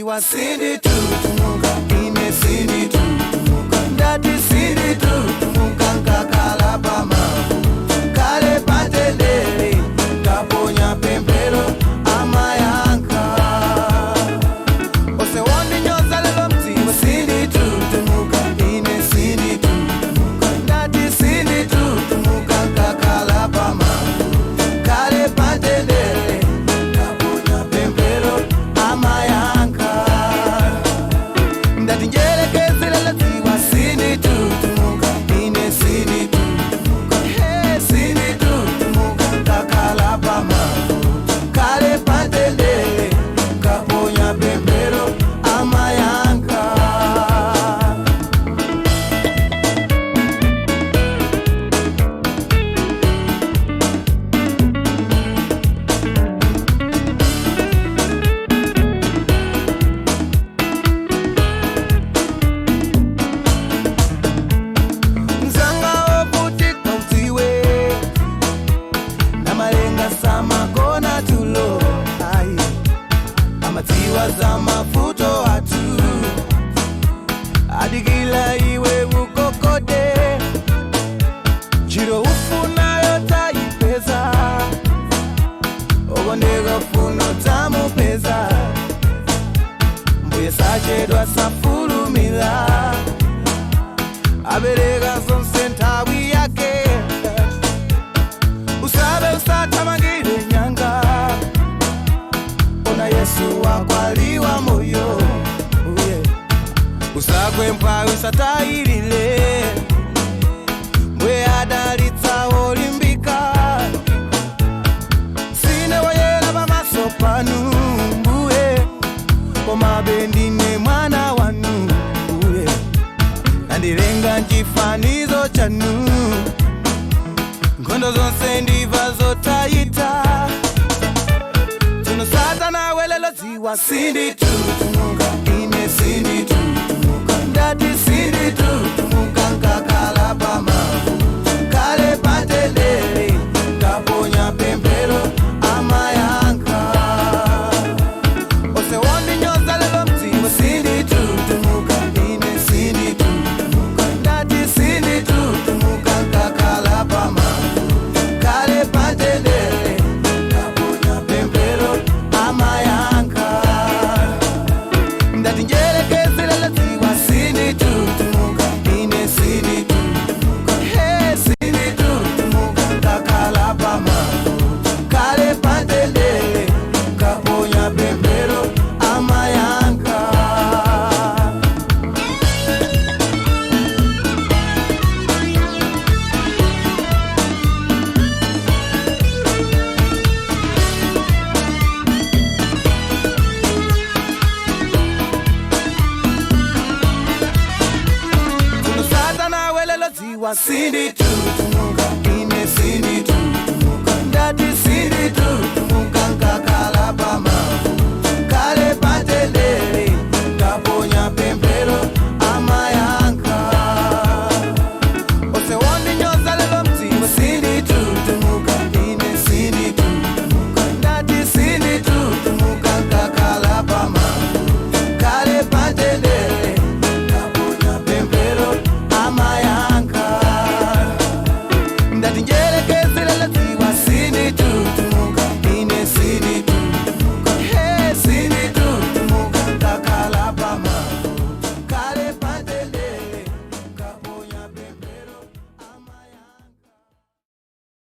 ziwa sindi tutumuka, ine sindi tutumuka, ndati sindi tutumuka, nkakala pamavu, kale pantendele, kaponya pembelo, amayanka. Ose wondi nyoza lelo mziwa sindi tutumuka, ine sindi tutumuka, ndati sindi tutumuka, nkakala pamavu, kale pantendele, kaponya pembelo, amayanka. Ndati njelekezele ziwa sindi tutumuka, ine sindi tutumuka, hey sindi tutumuka, nkakala pamavu, kale pantendele, kaponya pembelo, amayanka. Mzanga ovutika uziwe, na malenga sama kona tulo, ai amaziwa za mafuto atu, adigila iwe ukokode, jiro ufuna yota ipeza, ogondega funo tamu peza, mbuye sachedwa safulumila, aberega zonse ntawi yake, usabe usatamangire nyanga, ona Yesu wakwaliwa moyo, usagwe mpawe usatayilile, mwe adalitsa olimbika, sine wayela bamaso panu mbuye, koma bendine mwana wanu mbuye, nandilenga nchifanizo chanu, ngondo zonse ndiva zotayita, tuno satana welelo ziwa sindi tutumuka, ine sindi tutumuka, ndati sindi tutumuka, nkakala pamavu, kale pantendele, kaponya pembelo, amayanka. Ose wondi nyoza lelo mziwa sindi tutumuka, ine sindi tutumuka, ndati sindi tutumuka, nkakala pamavu, kale pantendele, kaponya pembelo, amayanka. Ndati njelekezele ziwa sindi tutumuka, ine sindi tutumuka, hey sindi tutumuka, nkakala pamavu, kale pantendele.